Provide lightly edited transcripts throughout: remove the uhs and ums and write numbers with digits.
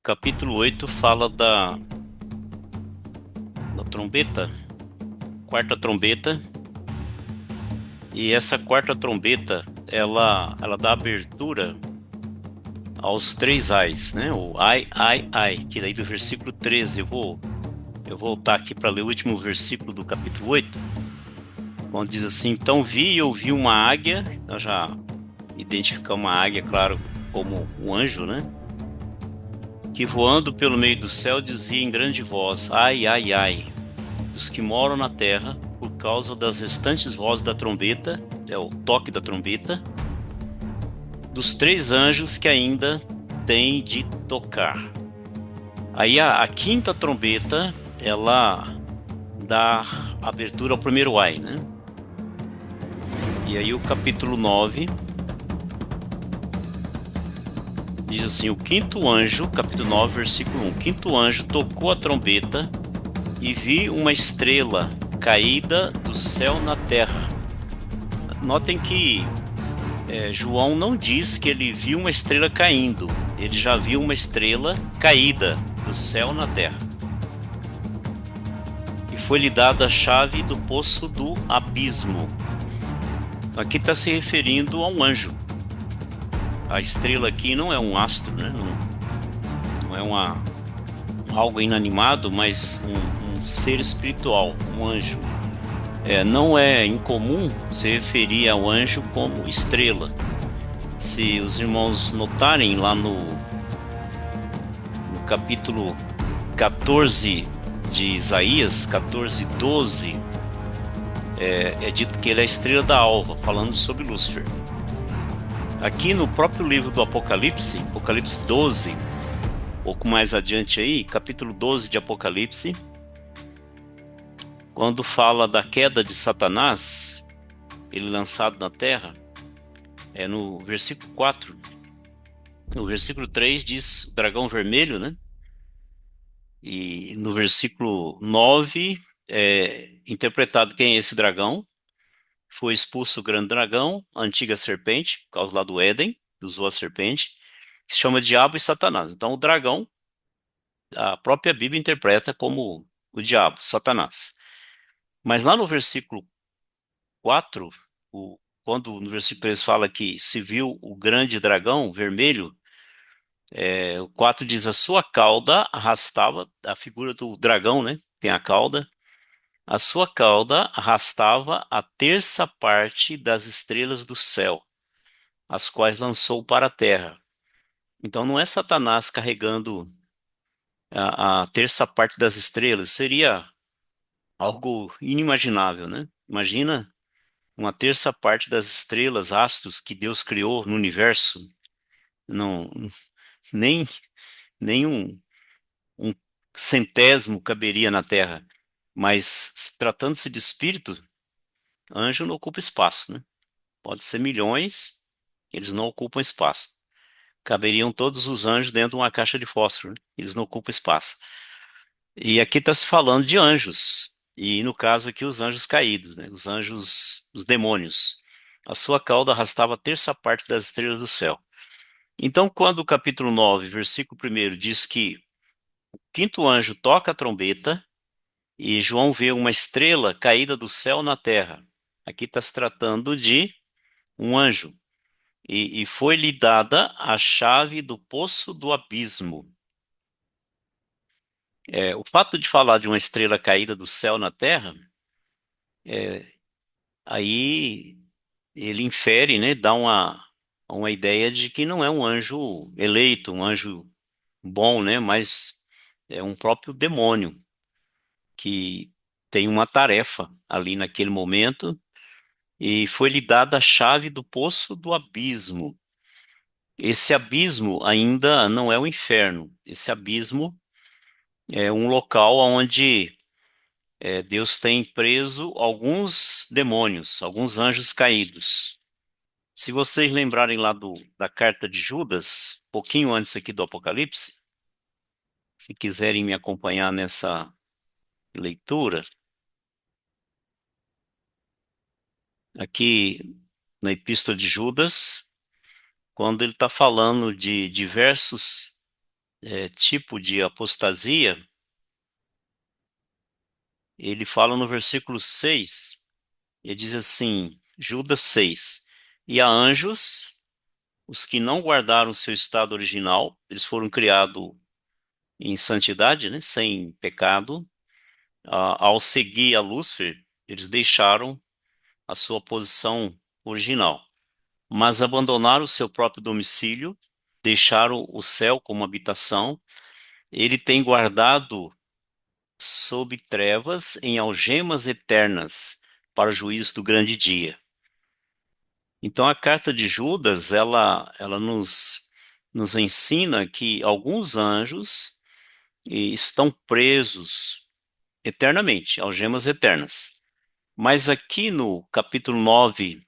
capítulo 8 fala da trombeta, quarta trombeta, e essa quarta trombeta, ela dá abertura aos três ais, né? O ai, ai, ai, que daí do versículo 13, eu vou voltar aqui para ler o último versículo do capítulo 8, onde diz assim: Então vi e ouvi uma águia. Nós já identificamos uma águia, claro, como um anjo, né? Que voando pelo meio do céu dizia em grande voz: Ai, ai, ai, dos que moram na terra, por causa das restantes vozes da trombeta, é o toque da trombeta, dos três anjos que ainda têm de tocar. Aí a quinta trombeta, ela dá abertura ao primeiro ai, né? E aí o capítulo 9 diz assim: O quinto anjo, capítulo 9, versículo 1, o quinto anjo tocou a trombeta e vi uma estrela caída do céu na terra. Notem que João não diz que ele viu uma estrela caindo, ele já viu uma estrela caída do céu na terra. E foi-lhe dada a chave do poço do abismo. Então, aqui está se referindo a um anjo. A estrela aqui não é um astro, né? Não é algo inanimado, mas um ser espiritual, um anjo. Não é incomum se referir ao anjo como estrela. Se os irmãos notarem lá no capítulo 14 de Isaías, 14:12, é dito que ele é a estrela da alva, falando sobre Lúcifer. Aqui no próprio livro do Apocalipse, Apocalipse 12, pouco mais adiante aí, capítulo 12 de Apocalipse, quando fala da queda de Satanás, ele lançado na terra, no versículo 4. No versículo 3 diz o dragão vermelho, né? E no versículo 9 é interpretado quem é esse dragão. Foi expulso o grande dragão, a antiga serpente, por causa lá do Éden, usou a serpente, que se chama Diabo e Satanás. Então o dragão, a própria Bíblia interpreta como o diabo, Satanás. Mas lá no versículo 4, quando no versículo 3 fala que se viu o grande dragão vermelho, o 4 diz: a sua cauda arrastava, a figura do dragão, né? Tem a cauda. A sua cauda arrastava a terça parte das estrelas do céu, as quais lançou para a terra. Então não é Satanás carregando a terça parte das estrelas, seria algo inimaginável, né? Imagina uma terça parte das estrelas, astros que Deus criou no universo, não, nem, nem um centésimo caberia na terra. Mas tratando-se de espírito, anjo não ocupa espaço, né? Pode ser milhões, eles não ocupam espaço. Caberiam todos os anjos dentro de uma caixa de fósforo, né? Eles não ocupam espaço. E aqui está se falando de anjos, e no caso aqui os anjos caídos, né? Os anjos, os demônios. A sua cauda arrastava a terça parte das estrelas do céu. Então, quando o capítulo 9, versículo 1 diz que o quinto anjo toca a trombeta e João vê uma estrela caída do céu na terra, aqui está se tratando de um anjo. E foi-lhe dada a chave do poço do abismo. O fato de falar de uma estrela caída do céu na terra, aí ele infere, né, dá uma ideia de que não é um anjo eleito, um anjo bom, né, mas é um próprio demônio que tem uma tarefa ali naquele momento e foi-lhe dada a chave do poço do abismo. Esse abismo ainda não é o inferno, esse abismo é um local onde Deus tem preso alguns demônios, alguns anjos caídos. Se vocês lembrarem lá da carta de Judas, pouquinho antes aqui do Apocalipse, se quiserem me acompanhar nessa leitura, aqui na Epístola de Judas, quando ele está falando de diversos tipo de apostasia, ele fala no versículo 6. Ele diz assim, Judas 6: e a anjos, os que não guardaram seu estado original, eles foram criados em santidade, né, sem pecado, ao seguir a Lúcifer, eles deixaram a sua posição original, mas abandonaram o seu próprio domicílio, deixaram o céu como habitação. Ele tem guardado sob trevas em algemas eternas para o juízo do grande dia. Então a carta de Judas, ela nos ensina que alguns anjos estão presos eternamente, algemas eternas. Mas aqui no capítulo 9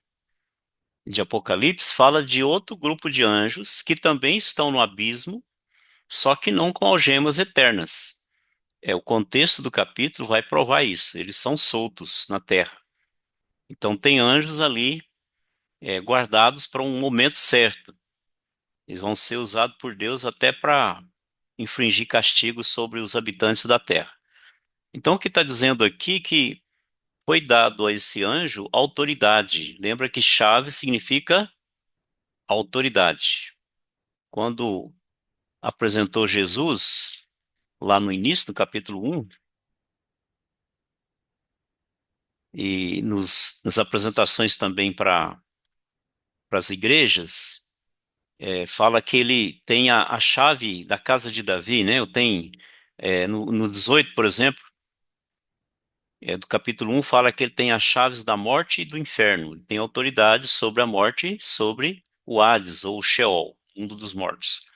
de Apocalipse fala de outro grupo de anjos que também estão no abismo, só que não com algemas eternas. O contexto do capítulo vai provar isso. Eles são soltos na terra. Então tem anjos ali guardados para um momento certo. Eles vão ser usados por Deus até para infringir castigo sobre os habitantes da terra. Então o que está dizendo aqui que foi dado a esse anjo autoridade. Lembra que chave significa autoridade. Quando apresentou Jesus, lá no início do capítulo 1, e nas apresentações também para as igrejas, fala que ele tem a chave da casa de Davi, né? Eu tenho, no 18, por exemplo, do capítulo 1, fala que ele tem as chaves da morte e do inferno. Ele tem autoridade sobre a morte, sobre o Hades ou o Sheol, mundo dos mortos.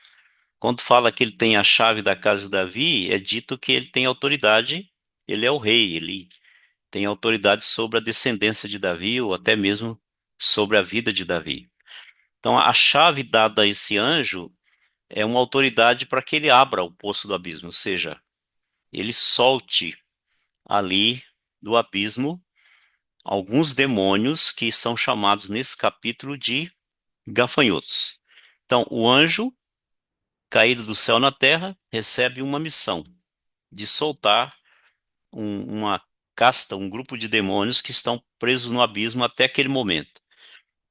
Quando fala que ele tem a chave da casa de Davi, é dito que ele tem autoridade, ele é o rei, ele tem autoridade sobre a descendência de Davi ou até mesmo sobre a vida de Davi. Então, a chave dada a esse anjo é uma autoridade para que ele abra o poço do abismo, ou seja, ele solte ali do abismo alguns demônios que são chamados nesse capítulo de gafanhotos. Então, o anjo caído do céu na terra recebe uma missão de soltar uma casta, um grupo de demônios que estão presos no abismo até aquele momento.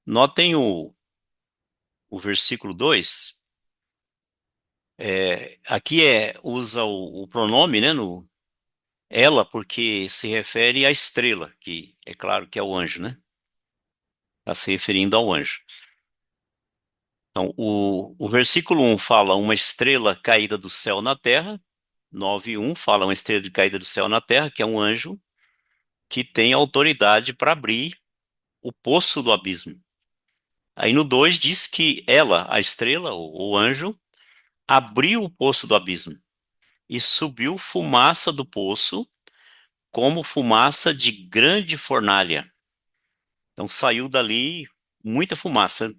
Notem o versículo 2. Aqui usa o pronome, né, no ela, porque se refere à estrela, que é claro que é o anjo, né? Está se referindo ao anjo. Então, o versículo 1 fala uma estrela caída do céu na terra. 9:1 fala uma estrela caída do céu na terra, que é um anjo que tem autoridade para abrir o poço do abismo. Aí no 2 diz que ela, a estrela, o anjo, abriu o poço do abismo e subiu fumaça do poço como fumaça de grande fornalha. Então saiu dali muita fumaça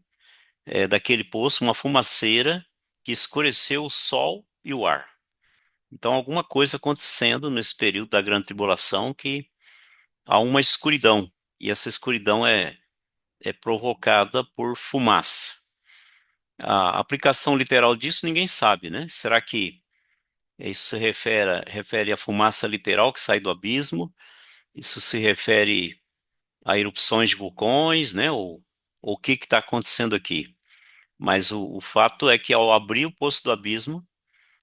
daquele poço, uma fumaceira que escureceu o sol e o ar. Então alguma coisa acontecendo nesse período da grande tribulação que há uma escuridão, e essa escuridão é provocada por fumaça. A aplicação literal disso ninguém sabe, né? Será que isso se refere à fumaça literal que sai do abismo? Isso se refere a erupções de vulcões, né? Ou o que está acontecendo aqui? Mas o fato é que ao abrir o poço do abismo,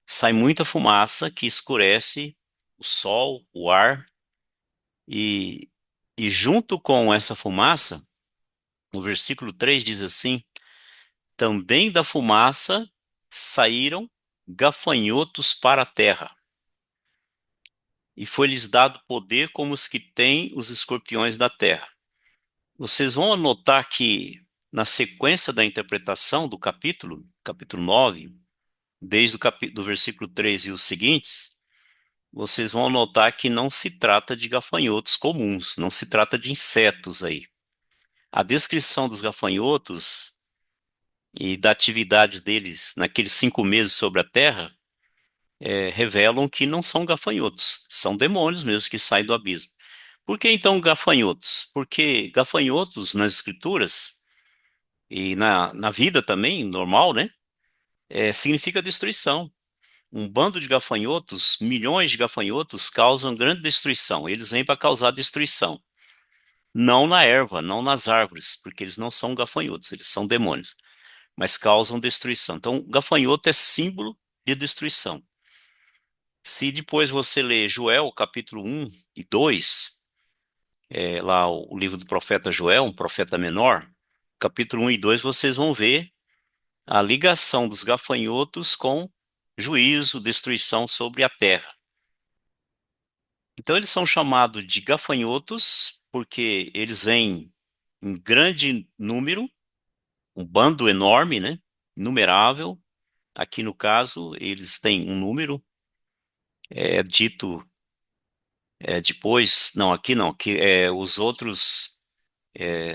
sai muita fumaça que escurece o sol, o ar, e, e junto com essa fumaça, o versículo 3 diz assim: também da fumaça saíram gafanhotos para a terra, e foi-lhes dado poder como os que têm os escorpiões da terra. Vocês vão anotar que, na sequência da interpretação do capítulo 9, desde do versículo 3 e os seguintes, vocês vão notar que não se trata de gafanhotos comuns, não se trata de insetos aí. A descrição dos gafanhotos e da atividade deles naqueles 5 meses sobre a terra revelam que não são gafanhotos, são demônios mesmo que saem do abismo. Por que então gafanhotos? Porque gafanhotos nas escrituras e na vida também, normal, né? Significa destruição. um bando de gafanhotos, milhões de gafanhotos, causam grande destruição. Eles vêm para causar destruição. Não na erva, não nas árvores, porque eles não são gafanhotos, eles são demônios, mas causam destruição. Então, gafanhoto é símbolo de destruição. Se depois você ler Joel, capítulo 1 e 2, lá o livro do profeta Joel, um profeta menor, capítulo 1 e 2, vocês vão ver a ligação dos gafanhotos com juízo, destruição sobre a terra. Então, eles são chamados de gafanhotos porque eles vêm em grande número, um bando enorme, né? Inumerável. Aqui no caso, eles têm um número, dito depois, não, aqui não, que os outros,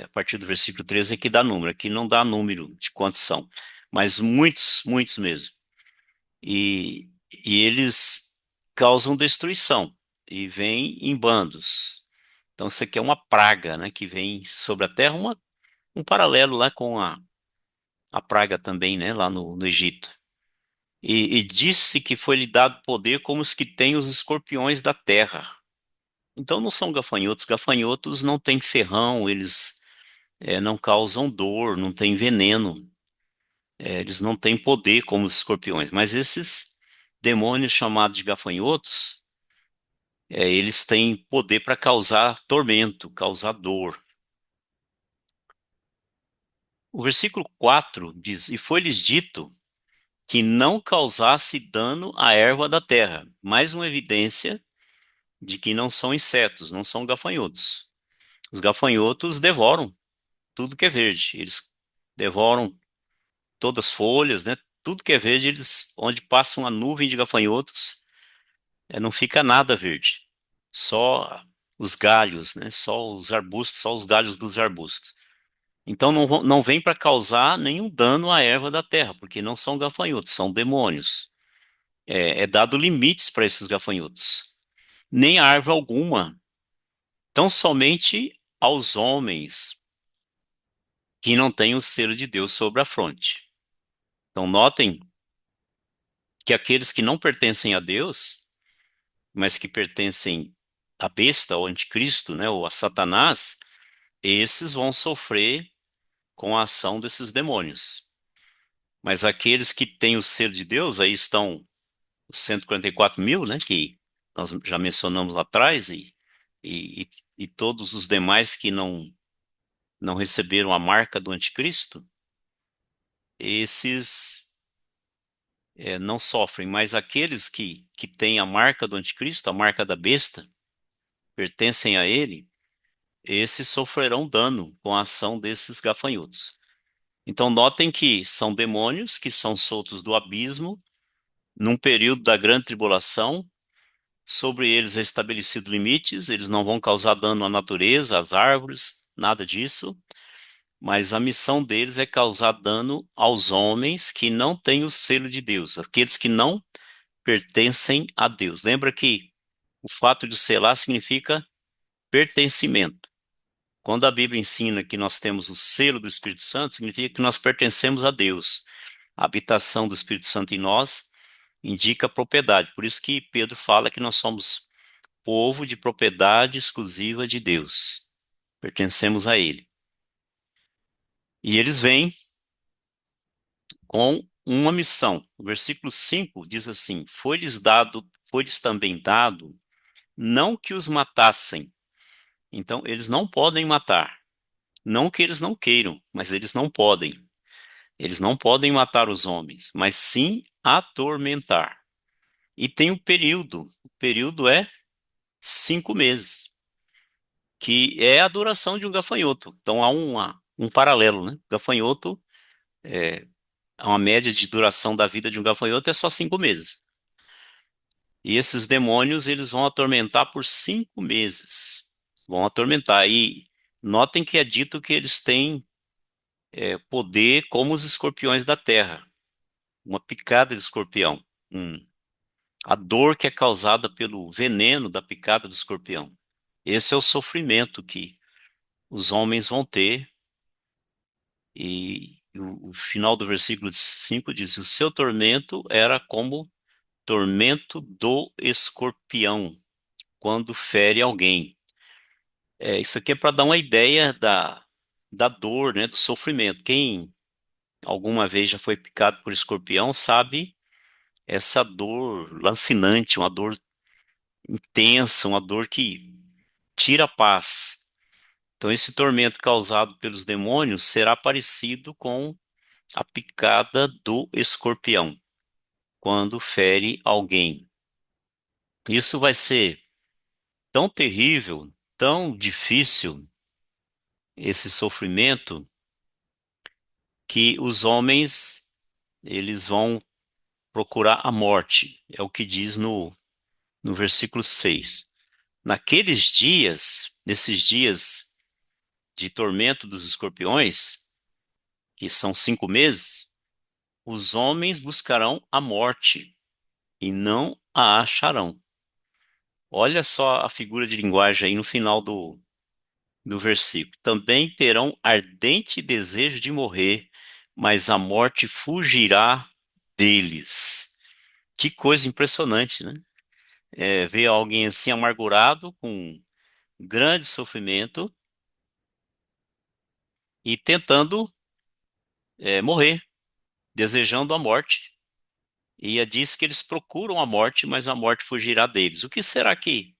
a partir do versículo 13 é que dá número, aqui não dá número de quantos são, mas muitos, muitos mesmo. E eles causam destruição e vêm em bandos. Então, isso aqui é uma praga, né, que vem sobre a terra, um paralelo lá com a praga também, né, lá no Egito. E disse que foi-lhe dado poder como os que têm os escorpiões da terra. Então não são gafanhotos. Gafanhotos não têm ferrão, eles não causam dor, não têm veneno, eles não têm poder como os escorpiões. Mas esses demônios chamados de gafanhotos, eles têm poder para causar tormento, causar dor. O versículo 4 diz: E foi-lhes dito que não causasse dano à erva da terra. Mais uma evidência de que não são insetos, não são gafanhotos. Os gafanhotos devoram tudo que é verde. Eles devoram todas as folhas, né? Tudo que é verde, eles, onde passa uma nuvem de gafanhotos, não fica nada verde. Só os galhos, né? Só os arbustos, só os galhos dos arbustos. Então não vem para causar nenhum dano à erva da terra, porque não são gafanhotos, são demônios. É dado limites para esses gafanhotos. Nem a árvore alguma, tão somente aos homens que não têm o selo de Deus sobre a fronte. Então notem que aqueles que não pertencem a Deus, mas que pertencem à besta, ao anticristo, né, ou a Satanás, esses vão sofrer com a ação desses demônios. Mas aqueles que têm o selo de Deus, aí estão os 144 mil, né, que nós já mencionamos lá atrás, e, e todos os demais que não receberam a marca do anticristo, esses não sofrem, mas aqueles que têm a marca do anticristo, a marca da besta, pertencem a ele, esses sofrerão dano com a ação desses gafanhotos. Então notem que são demônios que são soltos do abismo num período da grande tribulação. Sobre eles é estabelecido limites, eles não vão causar dano à natureza, às árvores, nada disso. Mas a missão deles é causar dano aos homens que não têm o selo de Deus, aqueles que não pertencem a Deus. Lembra que o fato de selar significa pertencimento. Quando a Bíblia ensina que nós temos o selo do Espírito Santo, significa que nós pertencemos a Deus. A habitação do Espírito Santo em nós indica propriedade. Por isso que Pedro fala que nós somos povo de propriedade exclusiva de Deus. Pertencemos a Ele. E eles vêm com uma missão. O versículo 5 diz assim: foi-lhes também dado, não que os matassem. Então, eles não podem matar. Não que eles não queiram, mas eles não podem. Eles não podem matar os homens, mas sim atormentar. E tem o período. O período é 5 meses, que é a duração de um gafanhoto. Então há um paralelo, né? Gafanhoto, uma média de duração da vida de um gafanhoto é só 5 meses. E esses demônios, eles vão atormentar por 5 meses. Vão atormentar. E notem que é dito que eles têm poder como os escorpiões da terra. Uma picada de escorpião. A dor que é causada pelo veneno da picada do escorpião. Esse é o sofrimento que os homens vão ter. E o final do versículo 5 diz: o seu tormento era como tormento do escorpião quando fere alguém. Isso aqui é para dar uma ideia da dor, né, do sofrimento. Quem alguma vez já foi picado por escorpião sabe essa dor lancinante, uma dor intensa, uma dor que tira a paz. Então, esse tormento causado pelos demônios será parecido com a picada do escorpião quando fere alguém. Isso vai ser tão terrível, tão difícil, esse sofrimento, que os homens eles vão procurar a morte. É o que diz no versículo 6. Naqueles dias, nesses dias de tormento dos escorpiões, que são 5 meses, os homens buscarão a morte e não a acharão. Olha só a figura de linguagem aí no final do versículo. Também terão ardente desejo de morrer, mas a morte fugirá deles. Que coisa impressionante, né? Ver alguém assim amargurado, com grande sofrimento e tentando morrer, desejando a morte. E diz que eles procuram a morte, mas a morte fugirá deles. O que será que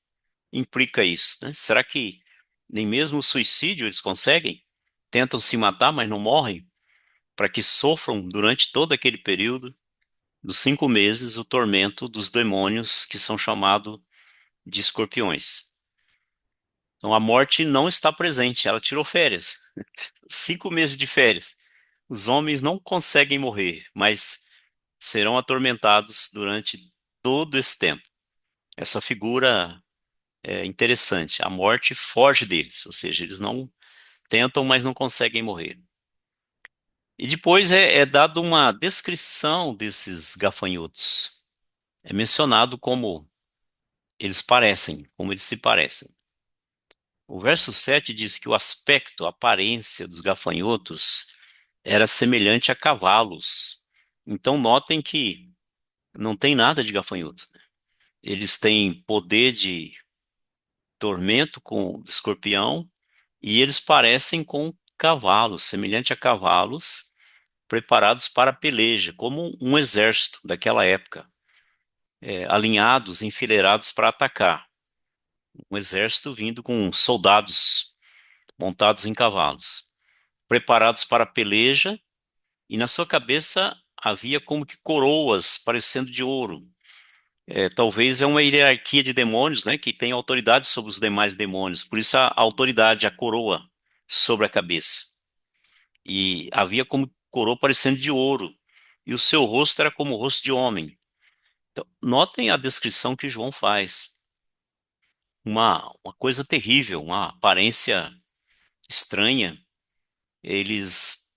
implica isso, né? Será que nem mesmo o suicídio eles conseguem? Tentam se matar, mas não morrem? Para que sofram durante todo aquele período dos 5 meses o tormento dos demônios que são chamados de escorpiões. Então a morte não está presente, ela tirou férias. 5 meses de férias. Os homens não conseguem morrer, mas serão atormentados durante todo esse tempo. Essa figura é interessante. A morte foge deles, ou seja, eles não tentam, mas não conseguem morrer. E depois é dado uma descrição desses gafanhotos. É mencionado como eles parecem, como eles se parecem. O verso 7 diz que o aspecto, a aparência dos gafanhotos era semelhante a cavalos. Então notem que não tem nada de gafanhotos. Eles têm poder de tormento com o escorpião e eles parecem com cavalos, semelhante a cavalos preparados para a peleja, como um exército daquela época, alinhados, enfileirados para atacar. Um exército vindo com soldados montados em cavalos, preparados para a peleja, e na sua cabeça havia como que coroas parecendo de ouro. Talvez é uma hierarquia de demônios, né, que tem autoridade sobre os demais demônios. Por isso a autoridade, a coroa sobre a cabeça. E havia como coroa parecendo de ouro. E o seu rosto era como o rosto de homem. Então, notem a descrição que João faz. Uma coisa terrível, uma aparência estranha. Eles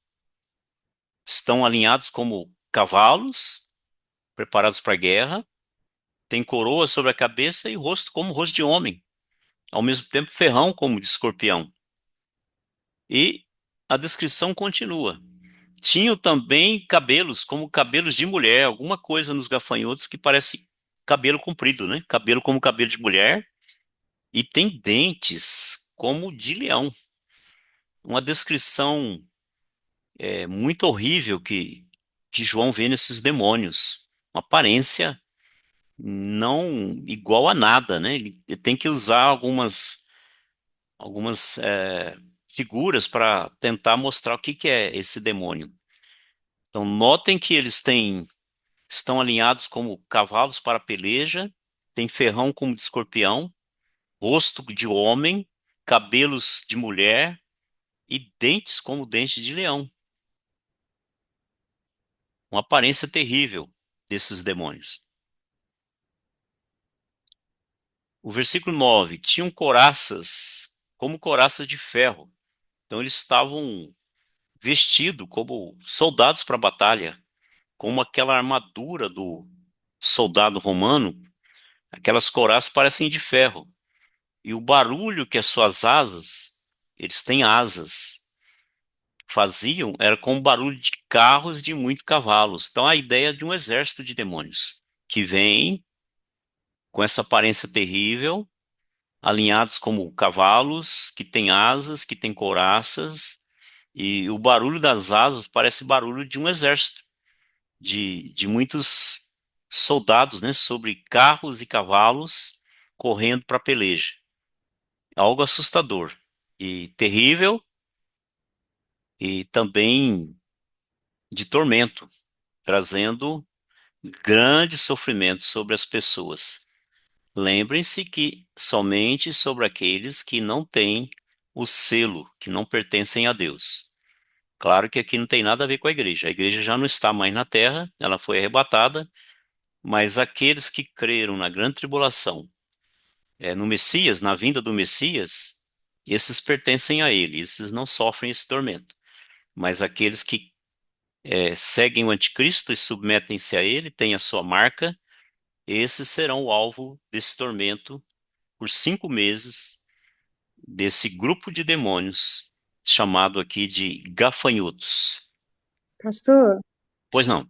estão alinhados como cavalos, preparados para a guerra, tem coroa sobre a cabeça e rosto como rosto de homem, ao mesmo tempo ferrão como de escorpião. E a descrição continua. Tinham também cabelos, como cabelos de mulher, alguma coisa nos gafanhotos que parece cabelo comprido, né? Cabelo como cabelo de mulher, e tem dentes como de leão. Uma descrição muito horrível que João vê nesses demônios. Uma aparência não igual a nada, né? Ele tem que usar algumas figuras para tentar mostrar o que é esse demônio. Então, notem que estão alinhados como cavalos para a peleja, tem ferrão como de escorpião, rosto de homem, cabelos de mulher e dentes como dentes de leão. Uma aparência terrível desses demônios. O versículo 9: tinham couraças como couraças de ferro. Então eles estavam vestidos como soldados para a batalha, como aquela armadura do soldado romano. Aquelas couraças parecem de ferro. E o barulho que as suas asas, eles têm asas, faziam era com o barulho de carros e de muitos cavalos. Então a ideia de um exército de demônios. que vêm com essa aparência terrível, alinhados como cavalos, que têm asas, que têm couraças, e o barulho das asas parece barulho de um exército, de muitos soldados, né, sobre carros e cavalos correndo para a peleja. Algo assustador e terrível e também de tormento, trazendo grande sofrimento sobre as pessoas. Lembrem-se que somente sobre aqueles que não têm o selo, que não pertencem a Deus. Claro que aqui não tem nada a ver com a igreja já não está mais na terra, ela foi arrebatada, mas aqueles que creram na grande tribulação, no Messias, na vinda do Messias, esses pertencem a ele, esses não sofrem esse tormento. Mas aqueles que seguem o anticristo e submetem-se a ele, têm a sua marca, esses serão o alvo desse tormento por 5 meses, desse grupo de demônios, chamado aqui de gafanhotos. Pastor, Pois não?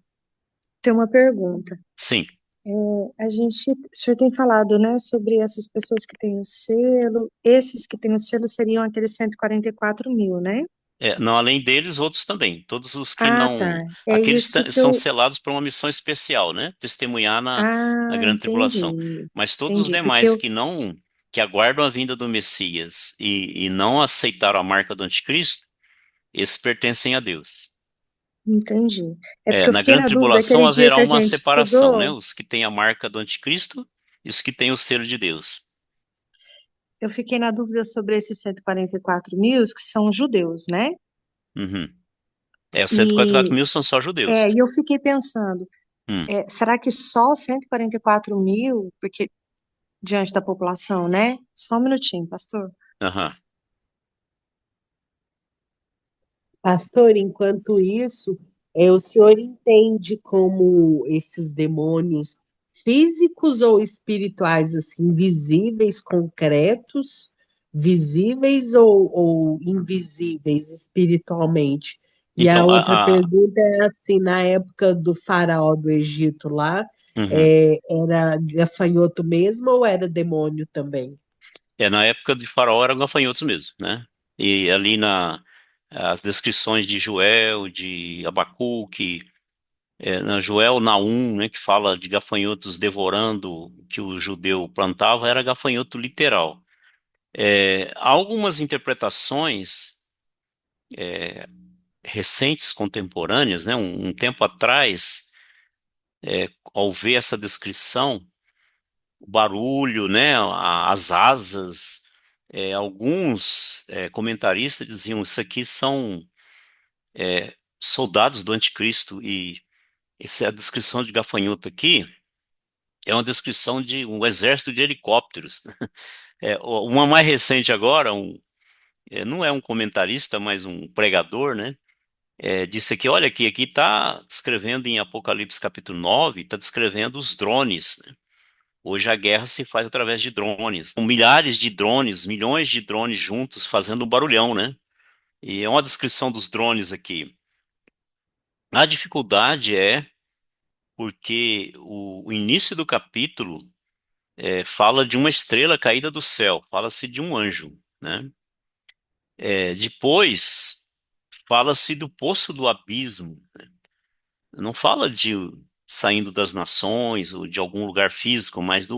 tem uma pergunta. Sim. O senhor tem falado, né, sobre essas pessoas que têm o selo. Esses que têm o selo seriam aqueles 144.000, né? Não, além deles, outros também. Todos os que Ah, tá. não. É Aqueles isso que são eu. selados para uma missão especial, né? Testemunhar na Ah, grande tribulação. entendi. Mas todos os Entendi. Porque demais eu. que não, que aguardam a vinda do Messias e não aceitaram a marca do anticristo, esses pertencem a Deus. Entendi. É porque eu Na fiquei grande na dúvida tribulação aquele dia haverá que a uma gente separação, né? estudou. Os que têm a marca do anticristo e os que têm o selo de Deus. Eu fiquei na dúvida sobre esses 144.000 que são judeus, né? Uhum. Os 144 E, mil são só judeus. e eu fiquei pensando, Hum. será que só 144.000, porque diante da população, né? Só um minutinho, pastor. Aham. Pastor, enquanto isso, o senhor entende como esses demônios físicos ou espirituais, assim, visíveis, concretos, visíveis ou invisíveis espiritualmente? E Então, a outra pergunta é assim, na época do faraó do Egito lá, uhum. era gafanhoto mesmo ou era demônio também? Na época de Faraó eram gafanhotos mesmo, né? E ali as descrições de Joel, de Abacuque, na Joel Naum, né, que fala de gafanhotos devorando o que o judeu plantava, era gafanhoto literal. Há algumas interpretações recentes, contemporâneas, né? Um tempo atrás, ao ver essa descrição, o barulho, né, as asas, alguns comentaristas diziam isso aqui são soldados do anticristo e a descrição de gafanhoto aqui é uma descrição de um exército de helicópteros. Uma mais recente agora, não é um comentarista, mas um pregador, né? Disse aqui, olha aqui está descrevendo em Apocalipse capítulo 9, está descrevendo os drones, né? Hoje a guerra se faz através de drones. Com milhares de drones, milhões de drones juntos fazendo um barulhão, né? E é uma descrição dos drones aqui. A dificuldade é porque o início do capítulo fala de uma estrela caída do céu, fala-se de um anjo, né? Depois fala-se do poço do abismo, não fala de saindo das nações ou de algum lugar físico, mas de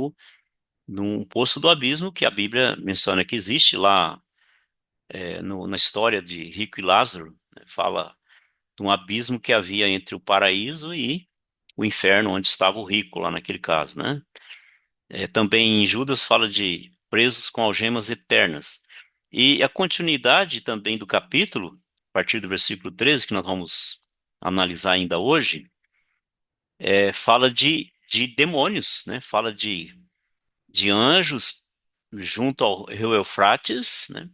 um poço do abismo que a Bíblia menciona que existe lá na história de Rico e Lázaro, né? Fala de um abismo que havia entre o paraíso e o inferno, onde estava o rico, lá naquele caso, né? Também em Judas fala de presos com algemas eternas. E a continuidade também do capítulo, a partir do versículo 13, que nós vamos analisar ainda hoje, fala de demônios, né? Fala de anjos junto ao rio Eufrates, né?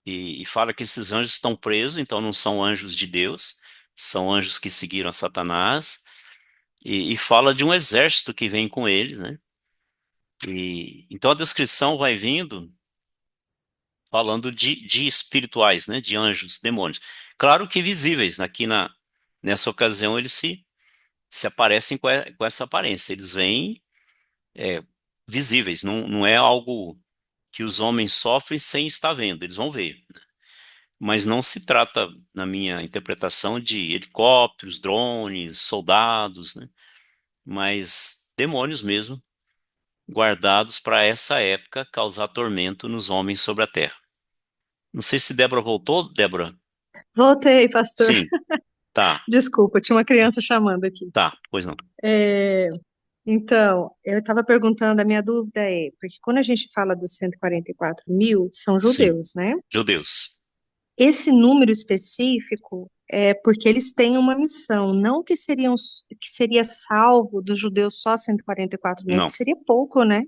E fala que esses anjos estão presos, então não são anjos de Deus, são anjos que seguiram a Satanás, e fala de um exército que vem com eles, né? Então a descrição vai vindo falando de espirituais, né? De anjos, demônios. Claro que visíveis, nessa ocasião eles se se aparecem com essa aparência. Eles vêm visíveis, não é algo que os homens sofrem sem estar vendo, eles vão ver. Mas não se trata, na minha interpretação, de helicópteros, drones, soldados, né? Mas demônios mesmo, guardados para essa época causar tormento nos homens sobre a terra. Não sei se Débora voltou, Débora. Voltei, pastor. Sim, tá, Desculpa, tinha uma criança chamando aqui. tá, pois não. É, então, eu estava perguntando, a minha dúvida é, porque quando a gente fala dos 144.000, são Sim, judeus, né? judeus. Esse número específico é porque eles têm uma missão, não que seria salvo dos judeus só 144.000, Não, que seria pouco, né?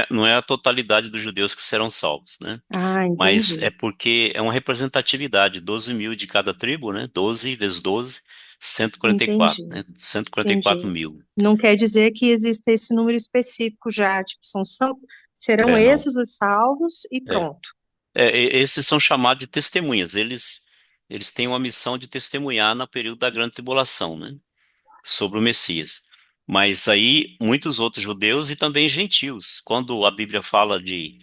não é a totalidade dos judeus que serão salvos, né? Ah, Mas entendi, é porque é uma representatividade, 12 mil de cada tribo, né? 12 vezes 12, 144, entendi, né? 144 entendi. mil. Não quer dizer que exista esse número específico já, tipo, serão Não. esses os salvos e É. pronto. Esses são chamados de testemunhas. Eles têm uma missão de testemunhar no período da grande tribulação, né? Sobre o Messias. Mas aí, muitos outros judeus e também gentios. Quando a Bíblia fala de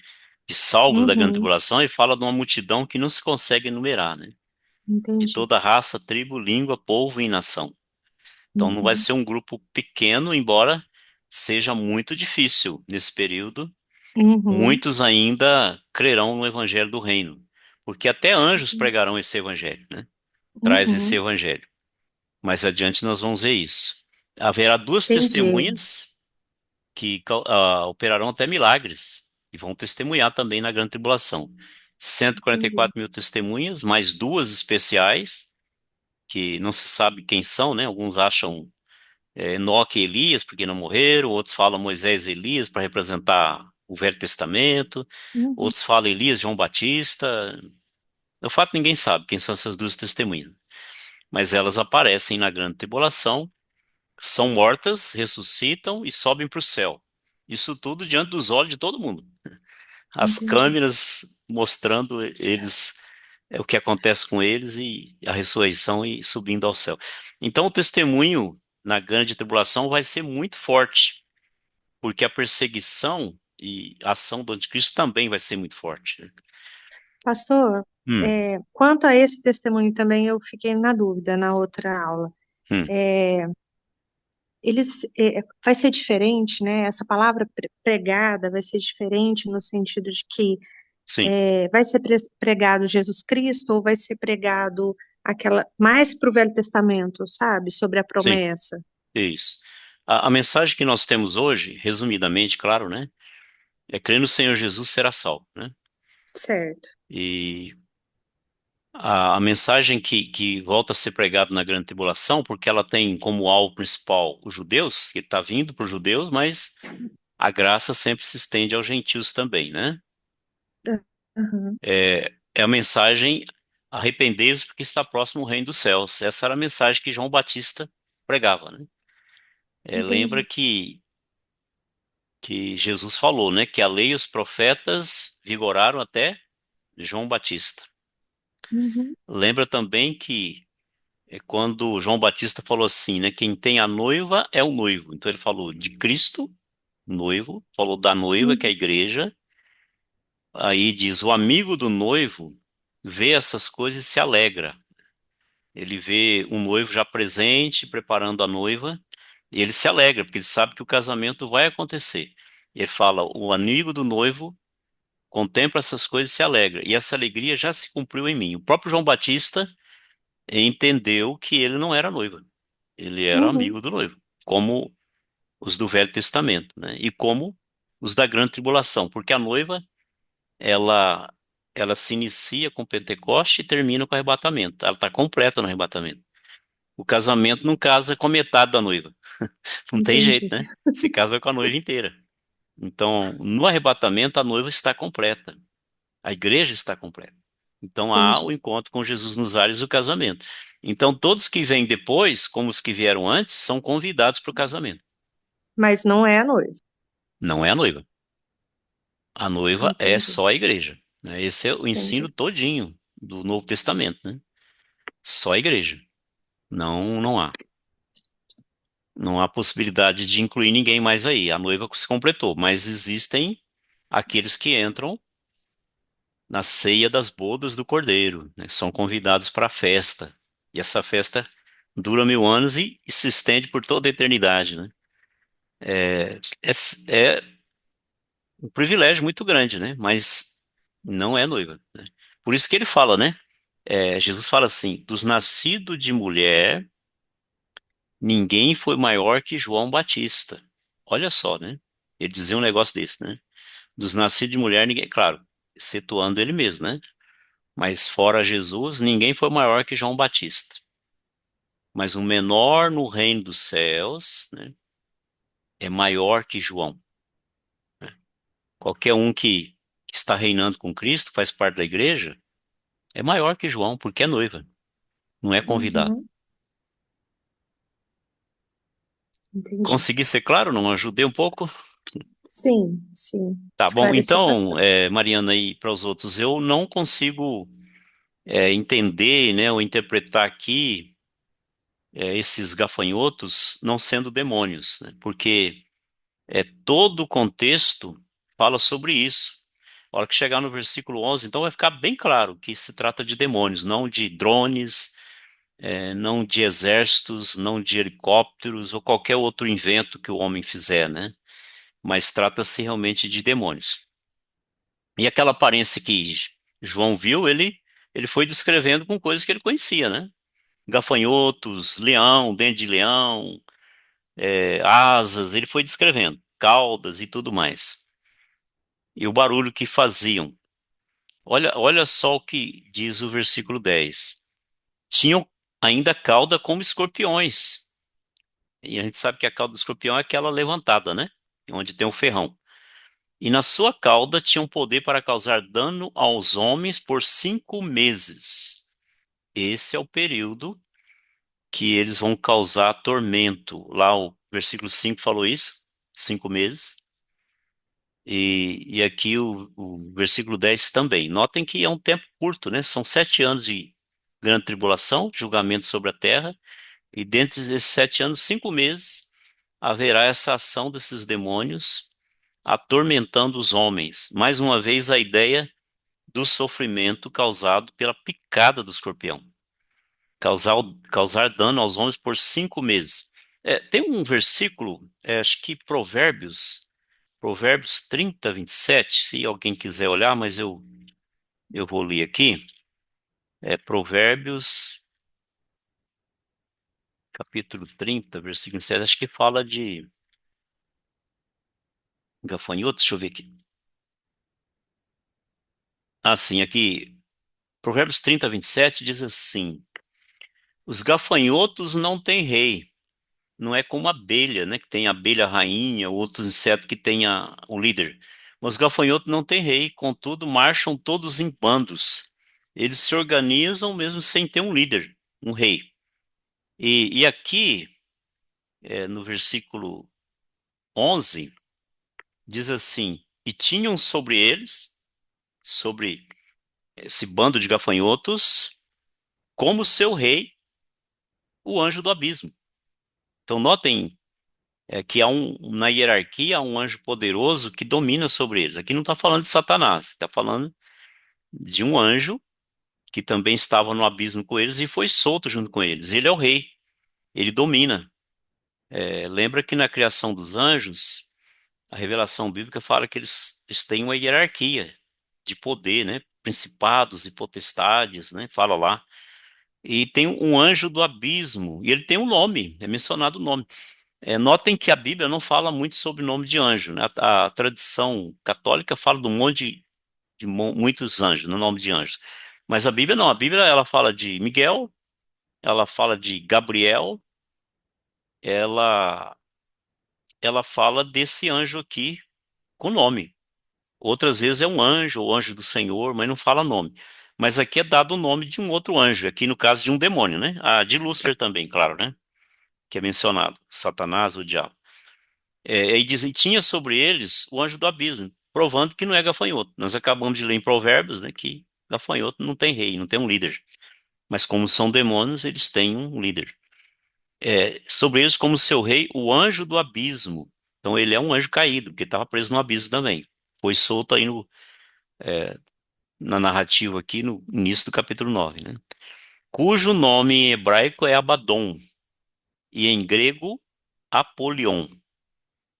salvos da grande Uhum, tribulação, ele fala de uma multidão que não se consegue enumerar, né? De entendi. toda raça, tribo, língua, povo e nação. Então não vai Uhum, ser um grupo pequeno, embora seja muito difícil nesse período. uhum, Muitos ainda crerão no evangelho do reino, porque até anjos pregarão esse evangelho, né? Traz esse uhum, evangelho. Mais adiante nós vamos ver isso. Haverá duas entendi, testemunhas que operarão até milagres e vão testemunhar também na grande tribulação. Cento e quarenta e entendi. quatro mil testemunhas, mais duas especiais, que não se sabe quem são, né? Alguns acham Enoque e Elias, porque não morreram, outros falam Moisés e Elias para representar o Velho Testamento, Uhum, outros falam Elias, João Batista. No fato, ninguém sabe quem são essas duas testemunhas, mas elas aparecem na grande tribulação, são mortas, ressuscitam e sobem para o céu. Isso tudo diante dos olhos de todo mundo. As entendi. câmeras mostrando eles, o que acontece com eles e a ressurreição e subindo ao céu. Então, o testemunho na grande tribulação vai ser muito forte, porque a perseguição e a ação do anticristo também vai ser muito forte, né? Pastor, Hum, quanto a esse testemunho também eu fiquei na dúvida na outra aula. hum, Vai ser diferente, né? Essa palavra pregada vai ser diferente no sentido de que sim, vai ser pregado Jesus Cristo ou vai ser pregado aquela mais para o Velho Testamento, sabe? Sobre a sim, promessa. é isso. A mensagem que nós temos hoje, resumidamente, claro, né? É crer no Senhor Jesus será salvo, né? Certo. E a mensagem que volta a ser pregada na grande tribulação, porque ela tem como alvo principal os judeus, que está vindo para os judeus, mas a graça sempre se estende aos gentios também, né? Aham, É a mensagem arrependei-vos porque está próximo o reino dos céus. Essa era a mensagem que João Batista pregava, né? Lembra entendi. que Jesus falou, né? Que a lei e os profetas vigoraram até João Batista. Uhum, Lembra também que quando João Batista falou assim, né? Quem tem a noiva é o noivo. Então ele falou de Cristo, noivo, falou da noiva, que é a uhum, igreja. Aí diz: o amigo do noivo vê essas coisas e se alegra. Ele vê um noivo já presente, preparando a noiva, e ele se alegra, porque ele sabe que o casamento vai acontecer. Ele fala: o amigo do noivo contempla essas coisas e se alegra. E essa alegria já se cumpriu em mim. O próprio João Batista entendeu que ele não era noiva, ele era uhum, amigo do noivo, como os do Velho Testamento, né? E como os da grande tribulação, porque a noiva, ela, ela se inicia com Pentecoste e termina com o arrebatamento. Ela está completa no arrebatamento. O casamento não casa com a metade da noiva. Não tem jeito, entendi, né? Se casa com a noiva inteira. Então, no arrebatamento, a noiva está completa. A igreja está completa. Então, há o entendi. encontro com Jesus nos ares do casamento. Então, todos que vêm depois, como os que vieram antes, são convidados para o casamento. Mas não é a noiva. Não é a noiva. A noiva é Entendi, só a igreja, né? Esse é o ensino entendi. todinho do Novo Testamento, né? Só a igreja. Não, não há. Não há possibilidade de incluir ninguém mais aí. A noiva se completou, mas existem aqueles que entram na ceia das bodas do Cordeiro, né? São convidados para a festa. E essa festa dura 1000 anos e se estende por toda a eternidade, né? É um privilégio muito grande, né? Mas não é noiva, né? Por isso que ele fala, né? Jesus fala assim: dos nascidos de mulher, ninguém foi maior que João Batista. Olha só, né? Ele dizia um negócio desse, né? Dos nascidos de mulher, ninguém, claro, excetuando ele mesmo, né? Mas fora Jesus, ninguém foi maior que João Batista. Mas o menor no reino dos céus, né, é maior que João. Qualquer um que está reinando com Cristo, faz parte da igreja, é maior que João, porque é noiva, não é convidado. Uhum, entendi. Consegui ser claro? Não ajudei um pouco? Sim, sim, Tá bom. esclareceu Então, bastante. Mariana, e para os outros, eu não consigo entender, né, ou interpretar aqui esses gafanhotos não sendo demônios, né, porque todo o contexto fala sobre isso. A hora que chegar no versículo 11, então vai ficar bem claro que se trata de demônios, não de drones, não de exércitos, não de helicópteros ou qualquer outro invento que o homem fizer, né? Mas trata-se realmente de demônios. E aquela aparência que João viu, ele foi descrevendo com coisas que ele conhecia, né? Gafanhotos, leão, dente de leão, asas, ele foi descrevendo, caudas e tudo mais. E o barulho que faziam. Olha só o que diz o versículo 10. Tinham ainda cauda como escorpiões. E a gente sabe que a cauda do escorpião é aquela levantada, né? Onde tem o ferrão. E na sua cauda tinham poder para causar dano aos homens por 5 meses. Esse é o período que eles vão causar tormento. Lá o versículo 5 falou isso, 5 meses. E aqui o versículo 10 também. Notem que é um tempo curto, né? São 7 anos de grande tribulação, julgamento sobre a terra, e dentro desses 7 anos, 5 meses, haverá essa ação desses demônios atormentando os homens. Mais uma vez, a ideia do sofrimento causado pela picada do escorpião. Causar, causar dano aos homens por 5 meses. Tem um versículo, acho que Provérbios 30, 27, se alguém quiser olhar, mas eu vou ler aqui. Provérbios, capítulo 30, versículo 7, acho que fala de gafanhotos, deixa eu ver aqui. Sim, aqui, Provérbios 30, 27 diz assim: os gafanhotos não têm rei, não é como a abelha, né, que tem a abelha rainha, outros insetos que tem o líder. Mas os gafanhotos não têm rei, contudo, marcham todos em bandos. Eles se organizam mesmo sem ter um líder, um rei. E aqui, no versículo 11, diz assim: e tinham sobre eles, sobre esse bando de gafanhotos, como seu rei, o anjo do abismo. Então, notem que na hierarquia há um anjo poderoso que domina sobre eles. Aqui não está falando de Satanás, está falando de um anjo que também estava no abismo com eles e foi solto junto com eles. Ele é o rei, ele domina. Lembra que na criação dos anjos, a revelação bíblica fala que eles têm uma hierarquia de poder, né? Principados e potestades, né? Fala lá. E tem um anjo do abismo, e ele tem um nome, é mencionado o nome. Notem que a Bíblia não fala muito sobre o nome de anjo, né? A tradição católica fala de um monte de muitos anjos, no nome de anjos. Mas a Bíblia não, a Bíblia ela fala de Miguel, ela fala de Gabriel, ela, ela fala desse anjo aqui com nome. Outras vezes é um anjo, ou anjo do Senhor, mas não fala nome. Mas aqui é dado o nome de um outro anjo, aqui no caso de um demônio, né? De Lúcifer também, claro, né? Que é mencionado, Satanás, o diabo. E dizem, tinha sobre eles o anjo do abismo, provando que não é gafanhoto. Nós acabamos de ler em Provérbios, né, que gafanhoto não tem rei, não tem um líder. Mas como são demônios, eles têm um líder. sobre eles como seu rei, o anjo do abismo. Então ele é um anjo caído, porque estava preso no abismo também. Foi solto aí na narrativa aqui no início do capítulo 9, né? Cujo nome em hebraico é Abaddon e em grego Apolion.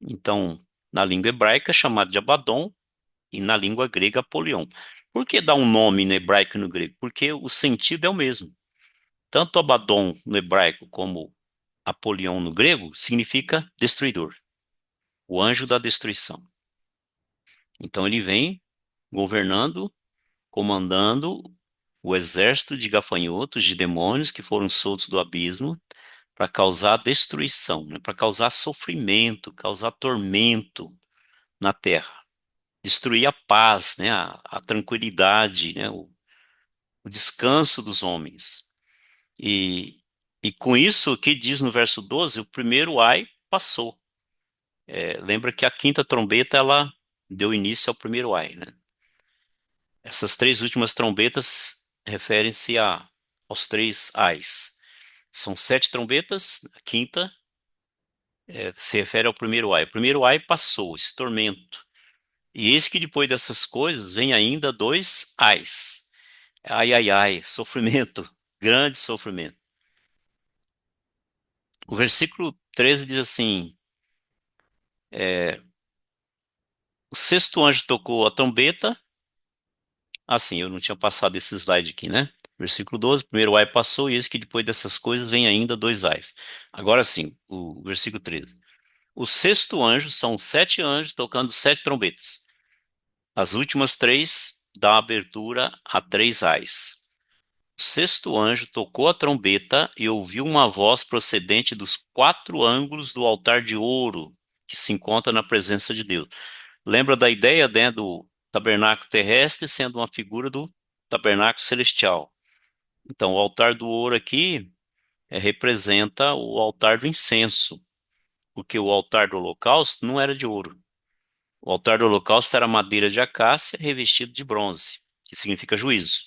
Então, na língua hebraica é chamado de Abaddon e na língua grega Apolion. Por que dar um nome no hebraico e no grego? Porque o sentido é o mesmo. Tanto Abaddon no hebraico como Apolion no grego significa destruidor, o anjo da destruição. Então ele vem governando, comandando o exército de gafanhotos, de demônios que foram soltos do abismo para causar destruição, né? Para causar sofrimento, causar tormento na terra, destruir a paz, né? A tranquilidade, né? O descanso dos homens. E, e com isso, o que diz no verso 12, o primeiro ai passou. Lembra que a quinta trombeta, ela deu início ao primeiro ai, né? Essas três últimas trombetas referem-se aos três ais. São sete trombetas, a quinta se refere ao primeiro ai. O primeiro ai passou, esse tormento. E eis que depois dessas coisas vem ainda dois ais. Ai, ai, ai, sofrimento, grande sofrimento. O versículo 13 diz assim: o sexto anjo tocou a trombeta. Assim, eu não tinha passado esse slide aqui, né? Versículo 12, primeiro ai passou, e eis que depois dessas coisas vem ainda dois ais. Agora sim, o versículo 13. O sexto anjo são sete anjos tocando sete trombetas. As últimas três dão abertura a três ais. O sexto anjo tocou a trombeta e ouviu uma voz procedente dos quatro ângulos do altar de ouro que se encontra na presença de Deus. Lembra da ideia, né, do tabernáculo terrestre sendo uma figura do tabernáculo celestial. Então, o altar do ouro aqui representa o altar do incenso, porque o altar do holocausto não era de ouro. O altar do holocausto era madeira de acácia revestido de bronze, que significa juízo.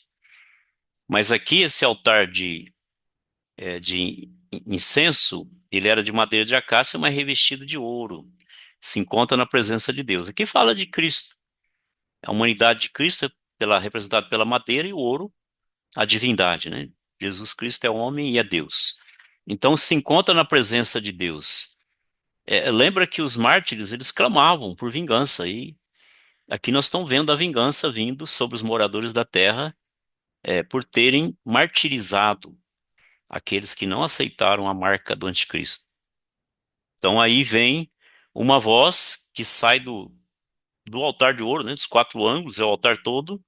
Mas aqui esse altar de incenso, ele era de madeira de acácia, mas revestido de ouro. Se encontra na presença de Deus. Aqui fala de Cristo. A humanidade de Cristo é representada pela madeira e o ouro, a divindade, né? Jesus Cristo é homem e é Deus. Então se encontra na presença de Deus. Lembra que os mártires, eles clamavam por vingança e aqui nós estamos vendo a vingança vindo sobre os moradores da terra por terem martirizado aqueles que não aceitaram a marca do anticristo. Então aí vem uma voz que sai do altar de ouro, né, dos quatro ângulos, é o altar todo,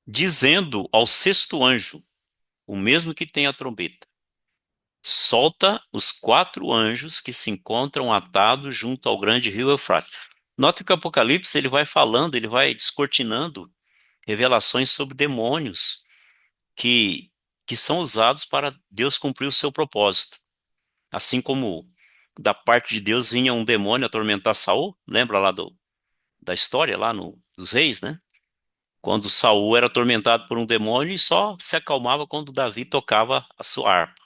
dizendo ao sexto anjo, o mesmo que tem a trombeta: solta os quatro anjos que se encontram atados junto ao grande rio Eufrates. Nota que o Apocalipse ele vai falando, ele vai descortinando revelações sobre demônios que são usados para Deus cumprir o seu propósito. Assim como da parte de Deus vinha um demônio atormentar Saul, lembra lá da história lá dos reis, né? Quando Saul era atormentado por um demônio e só se acalmava quando Davi tocava a sua harpa.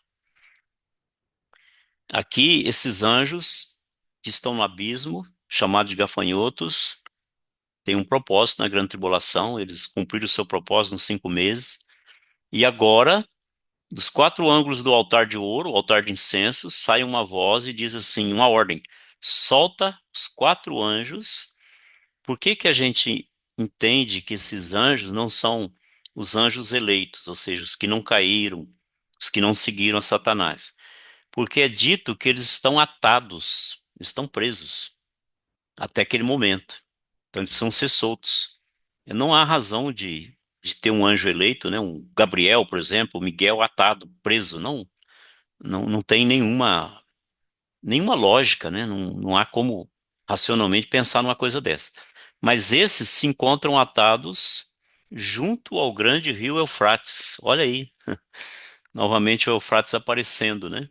Aqui, esses anjos que estão no abismo, chamados de gafanhotos, têm um propósito na grande tribulação, eles cumpriram o seu propósito nos 5 meses, e agora, dos quatro ângulos do altar de ouro, o altar de incenso, sai uma voz e diz assim, uma ordem: solta os quatro anjos. Por que que a gente entende que esses anjos não são os anjos eleitos, ou seja, os que não caíram, os que não seguiram a Satanás? Porque é dito que eles estão atados, estão presos até aquele momento. Então eles precisam ser soltos. E não há razão de ter um anjo eleito, né? Um Gabriel, por exemplo, Miguel atado, preso. Não, não tem nenhuma lógica, né? Não há como racionalmente pensar numa coisa dessa. Mas esses se encontram atados junto ao grande rio Eufrates. Olha aí, novamente o Eufrates aparecendo, né?